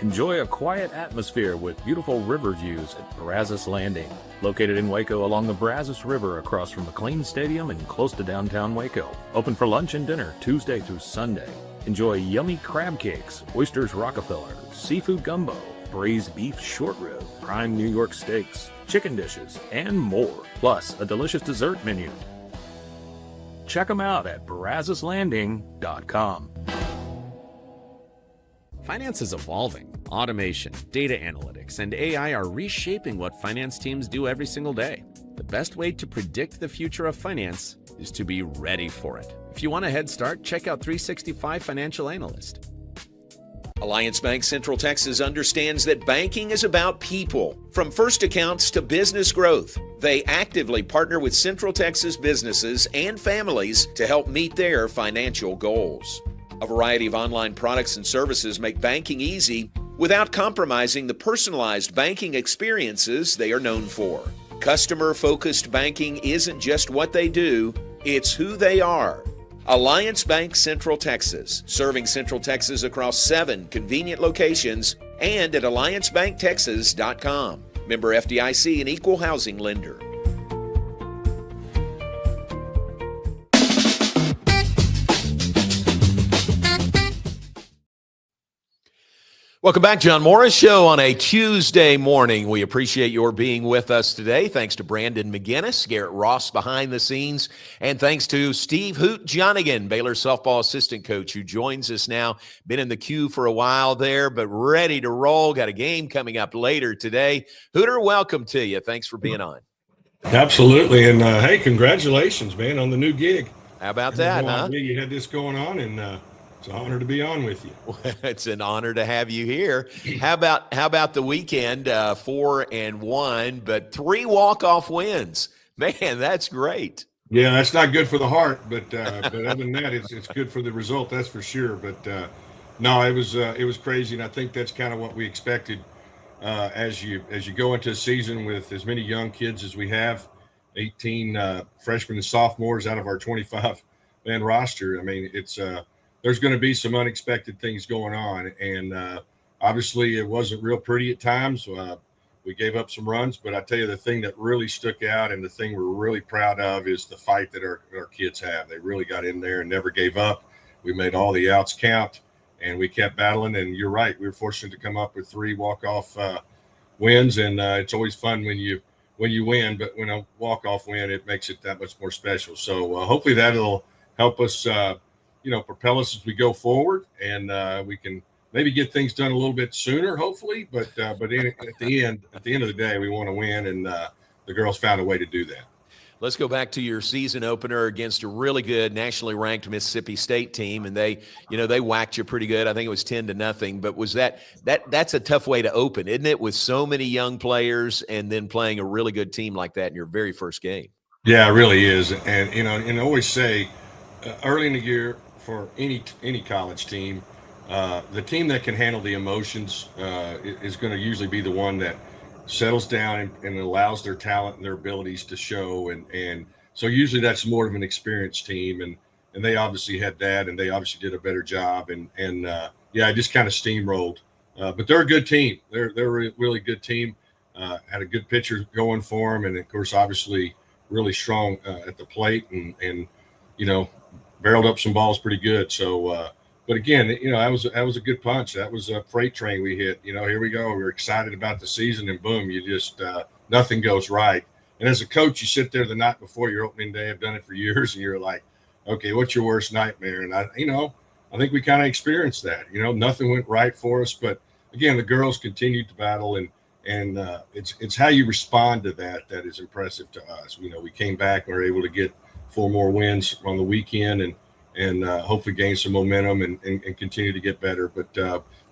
Enjoy a quiet atmosphere with beautiful river views at Brazos Landing. Located in Waco along the Brazos River across from McLean Stadium and close to downtown Waco. Open for lunch and dinner Tuesday through Sunday. Enjoy yummy crab cakes, oysters Rockefeller, seafood gumbo, braised beef short rib, prime New York steaks, chicken dishes, and more. Plus a delicious dessert menu. Check them out at brazoslanding.com. Finance is evolving. Automation, data analytics, and AI are reshaping what finance teams do every single day. The best way to predict the future of finance is to be ready for it. If you want a head start, check out 365 Financial Analyst. Alliance Bank Central Texas understands that banking is about people. From first accounts to business growth, they actively partner with Central Texas businesses and families to help meet their financial goals. A variety of online products and services make banking easy without compromising the personalized banking experiences they are known for. Customer-focused banking isn't just what they do, it's who they are. Alliance Bank Central Texas, serving Central Texas across 7 convenient locations and at alliancebanktexas.com. Member FDIC, an equal housing lender. Welcome back, John Morris Show on a Tuesday morning. We appreciate your being with us today. Thanks to Brandon McGinnis, Garrett Ross behind the scenes, and thanks to Steve Hoot Johnigan, Baylor softball assistant coach, who joins us now. Been in the queue for a while there, but ready to roll. Got a game coming up later today. Hooter, welcome to you. Thanks for being on. Absolutely, and hey, congratulations, man, on the new gig. How about that, huh? You had this going on, and it's an honor to be on with you. It's an honor to have you here. How about the weekend? 4-1, but 3 walk-off wins. Man, that's great. Yeah, that's not good for the heart, but other than that, it's good for the result. That's for sure. But no, it was crazy, and I think that's kind of what we expected as you go into a season with as many young kids as we have, 18 freshmen and sophomores out of our 25-man roster. I mean, it's there's going to be some unexpected things going on. And obviously it wasn't real pretty at times. We gave up some runs, but I tell you, the thing that really stuck out and the thing we're really proud of is the fight that our kids have. They really got in there and never gave up. We made all the outs count and we kept battling. And you're right, we were fortunate to come up with 3 walk-off wins. And it's always fun when you win, but when a walk-off win, it makes it that much more special. So hopefully that'll help us propel us as we go forward, and we can maybe get things done a little bit sooner, hopefully. But at the end of the day, we want to win, and the girls found a way to do that. Let's go back to your season opener against a really good nationally ranked Mississippi State team, and they whacked you pretty good. I think it was 10-0. But was that's a tough way to open, isn't it? With so many young players, and then playing a really good team like that in your very first game. Yeah, it really is, and and I always say early in the year, for any college team, the team that can handle the emotions is going to usually be the one that settles down and allows their talent and their abilities to show. And so usually that's more of an experienced team. And they obviously had that, and they obviously did a better job. And I just kind of steamrolled. But they're a good team. They're a really good team. Had a good pitcher going for them. And, of course, obviously really strong at the plate and barreled up some balls pretty good. So, but again, that was a good punch. That was a freight train we hit. Here we go. We're excited about the season, and boom, you just nothing goes right. And as a coach, you sit there the night before your opening day. I've done it for years, and you're like, okay, what's your worst nightmare? And I think we kind of experienced that. Nothing went right for us, but again, the girls continued to battle, and it's how you respond to that is impressive to us. We came back and were able to get 4 more wins on the weekend and hopefully gain some momentum and continue to get better. But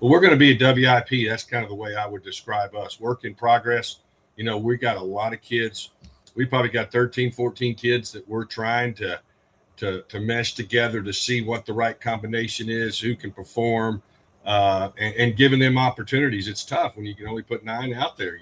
we're going to be a WIP. That's kind of the way I would describe us. Work in progress. We got a lot of kids. We probably got 13, 14 kids that we're trying to mesh together to see what the right combination is, who can perform, and giving them opportunities. It's tough when you can only put 9 out there,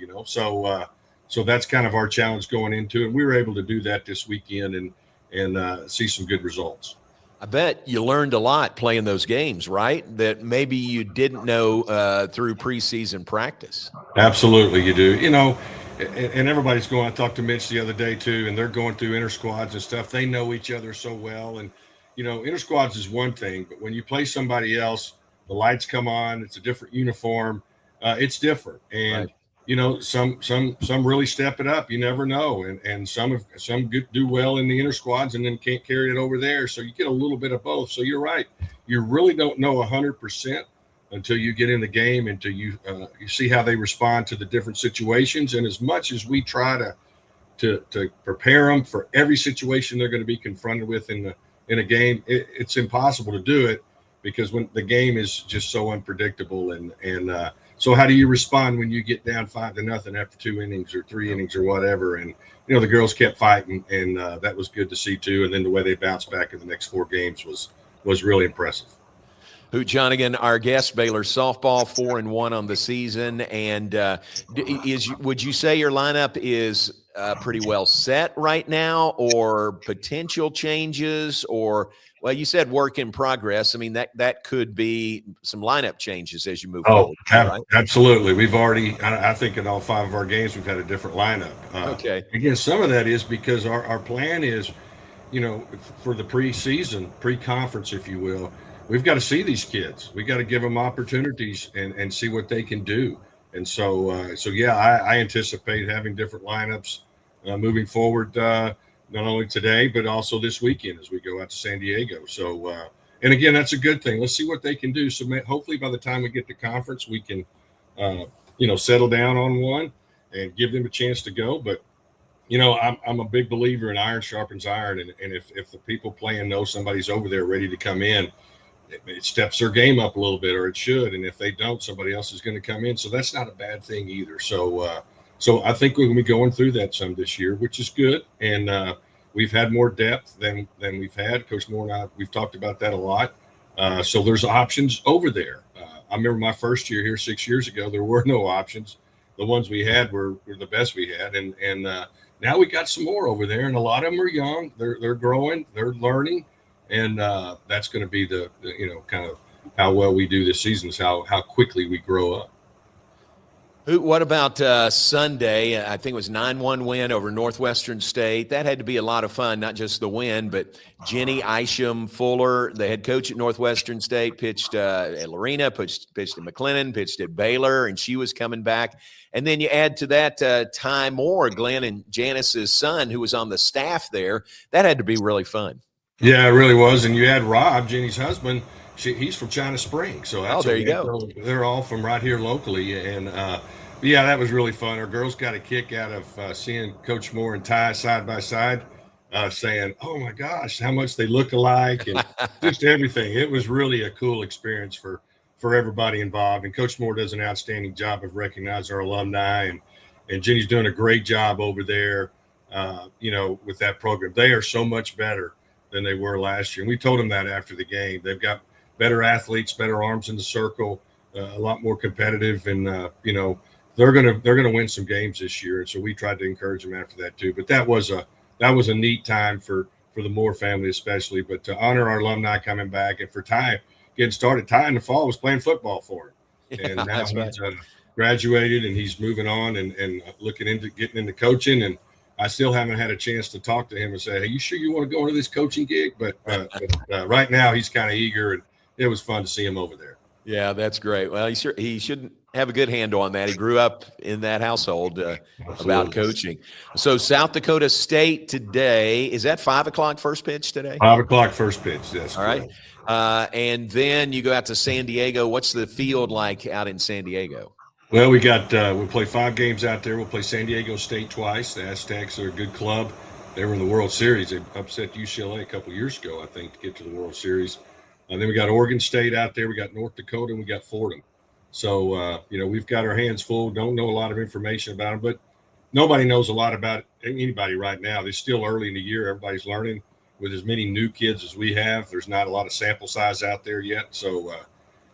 So that's kind of our challenge going into it. We were able to do that this weekend and see some good results. I I bet you learned a lot playing those games, right? That maybe you didn't know through preseason practice. Absolutely, you do. And everybody's going. I talked to Mitch the other day too, and they're going through inter squads and stuff. They know each other so well, and inter squads is one thing, but when you play somebody else, the lights come on. It's a different uniform. It's different, and Right. some really step it up. You never know, and some do well in the inter squads and then can't carry it over there. So you get a little bit of both. So you're right. You really don't know 100% until you get in the game, until you see how they respond to the different situations. And as much as we try to prepare them for every situation they're going to be confronted with in a game, it's impossible to do it because when the game is just so unpredictable. And so how do you respond when you get down 5-0 after 2 innings or 3 innings or whatever? And the girls kept fighting, and that was good to see too. And then the way they bounced back in the next 4 games was really impressive. Hoot Johnigan, our guest, Baylor softball, 4-1 on the season. And would you say your lineup is pretty well set right now, or potential changes, or, well, you said work in progress. I mean, that could be some lineup changes as you move forward. Right? Absolutely. We've already, I think in all 5 of our games, we've had a different lineup. Okay. Again, some of that is because our plan is, for the preseason, pre-conference, if you will, we've got to see these kids. We got to give them opportunities and see what they can do. And so yeah, I anticipate having different lineups moving forward, not only today, but also this weekend as we go out to San Diego. So, and again, that's a good thing. Let's see what they can do. So hopefully by the time we get to conference, we can, settle down on one and give them a chance to go. But, I'm a big believer in iron sharpens iron. And if the people playing know somebody's over there ready to come in, it steps their game up a little bit, or it should. And if they don't, somebody else is going to come in. So that's not a bad thing either. So I think we're going to be going through that some this year, which is good. And we've had more depth than we've had. Coach Moore and I, we've talked about that a lot. So there's options over there. I remember my first year here 6 years ago, there were no options. The ones we had were the best we had. And now we got some more over there, and a lot of them are young. They're growing, they're learning. And that's going to be the kind of how well we do this season, is how quickly we grow up. What about Sunday? I think it was 9-1 win over Northwestern State. That had to be a lot of fun, not just the win, but Jenny Isham Fuller, the head coach at Northwestern State, pitched at Lorena, pitched at McLennan, pitched at Baylor, and she was coming back. And then you add to that Ty Moore, Glenn and Janice's son, who was on the staff there. That had to be really fun. Yeah, it really was. And you had Rob, Jenny's husband. He's from China Springs. So that's there you go. They're all from right here locally. And, yeah, that was really fun. Our girls got a kick out of seeing Coach Moore and Ty side by side, saying, oh, my gosh, how much they look alike, and just everything. It was really a cool experience for everybody involved. And Coach Moore does an outstanding job of recognizing our alumni. And Jenny's doing a great job over there, with that program. They are so much better than they were last year. And we told them that after the game. They've got better athletes, better arms in the circle, a lot more competitive, and they're gonna win some games this year. And so we tried to encourage them after that too. But that was a neat time for the Moore family especially. But to honor our alumni coming back, and for Ty getting started, Ty in the fall was playing football for him, and now he's graduated and he's moving on and looking into getting into coaching. And I still haven't had a chance to talk to him and say, hey, you sure you want to go into this coaching gig? But right now he's kind of eager, and it was fun to see him over there. Yeah, that's great. Well, he shouldn't have a good handle on that. He grew up in that household about coaching. So South Dakota State today, is that 5 o'clock first pitch today? 5 o'clock first pitch, yes. All right. And then you go out to San Diego. What's the field like out in San Diego? Well, we we'll play 5 games out there. We'll play San Diego State twice. The Aztecs are a good club. They were in the World Series. They upset UCLA a couple years ago, I think, to get to the World Series. And then we got Oregon State out there. We got North Dakota, and we got Fordham. So, we've got our hands full. Don't know a lot of information about them, but nobody knows a lot about anybody right now. They're still early in the year. Everybody's learning. With as many new kids as we have, there's not a lot of sample size out there yet. So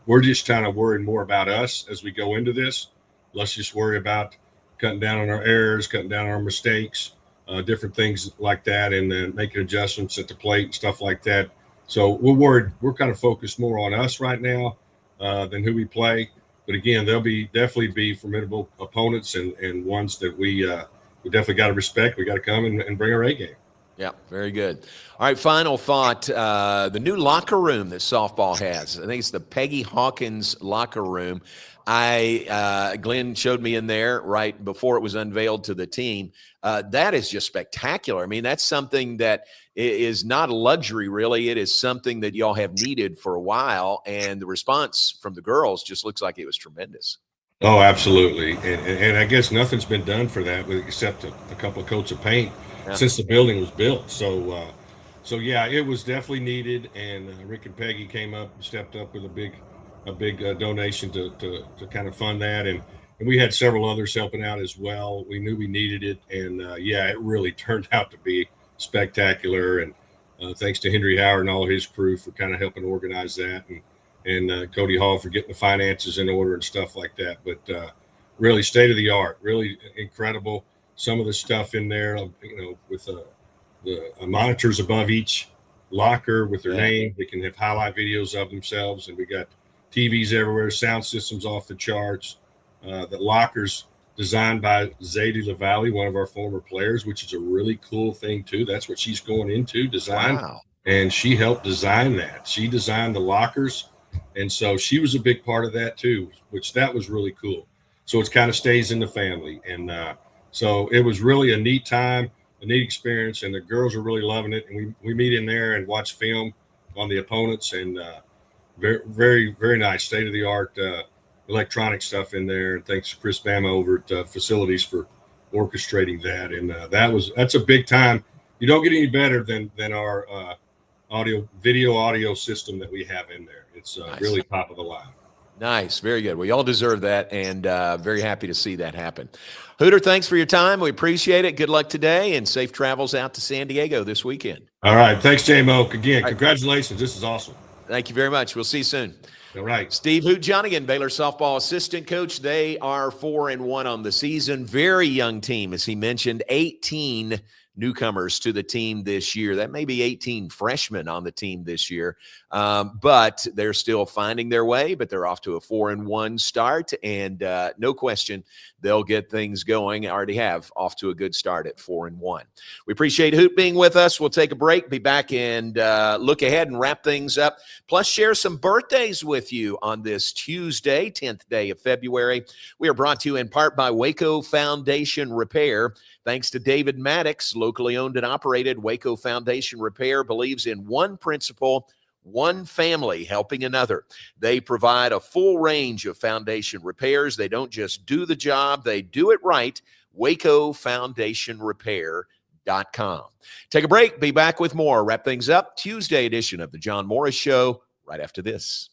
we're just kind of worrying more about us as we go into this. Let's just worry about cutting down on our errors, cutting down on our mistakes, different things like that, and then making adjustments at the plate and stuff like that. So we're kind of focused more on us right now than who we play. But again, they'll definitely be formidable opponents and ones that we definitely got to respect. We got to come and bring our A game. Yeah, very good. All right, final thought. The new locker room that softball has. I think it's the Peggy Hawkins locker room. Glenn showed me in there right before it was unveiled to the team. That is just spectacular. I mean, that's something that is not a luxury, really. It is something that y'all have needed for a while, and the response from the girls just looks like it was tremendous. Oh, absolutely. And I guess nothing's been done for that except a couple of coats of paint since the building was built. So yeah, it was definitely needed. And Rick and Peggy stepped up with a big donation to kind of fund that. And we had several others helping out as well. We knew we needed it. And yeah, it really turned out to be spectacular. And thanks to Henry Howard and all his crew for kind of helping organize that. And Cody Hall for getting the finances in order and stuff like that. But really state of the art, really incredible. Some of the stuff in there, with the monitors above each locker with their name. They can have highlight videos of themselves. And we got TVs everywhere, sound systems off the charts. The lockers designed by Zadie LaValle, one of our former players, which is a really cool thing too. That's what she's going into, design. Wow. And she helped design that. She designed the lockers. And so she was a big part of that too, which that was really cool. So it kind of stays in the family. And so it was really a neat time, a neat experience, and the girls are really loving it. And we meet in there and watch film on the opponents, and very, very, very nice state-of-the-art electronic stuff in there. And thanks to Chris Bama over at Facilities for orchestrating that. And that's a big time. You don't get any better than our audio system that we have in there. It's nice. Really top of the line. Nice. Very good. Well, y'all deserve that, and very happy to see that happen. Hooter, thanks for your time. We appreciate it. Good luck today, and safe travels out to San Diego this weekend. All right. Thanks, J-Mo. Again, congratulations. This is awesome. Thank you very much. We'll see you soon. All right. Steve Hoot, Johnigan, Baylor softball assistant coach. They are 4-1 on the season. Very young team, as he mentioned, 18 newcomers to the team this year. That may be 18 freshmen on the team this year, but they're still finding their way, but they're off to a 4-1 start, and no question they'll get things going. Already have off to a good start at 4-1. We appreciate Hoot being with us. We'll take a break, be back, and look ahead and wrap things up, plus share some birthdays with you on this Tuesday, 10th day of February. We are brought to you in part by Waco Foundation Repair. Thanks to David Maddox, locally owned and operated, Waco Foundation Repair believes in one principle, one family helping another. They provide a full range of foundation repairs. They don't just do the job, they do it right. WacoFoundationRepair.com. Take a break, be back with more. Wrap things up. Tuesday edition of the John Morris Show right after this.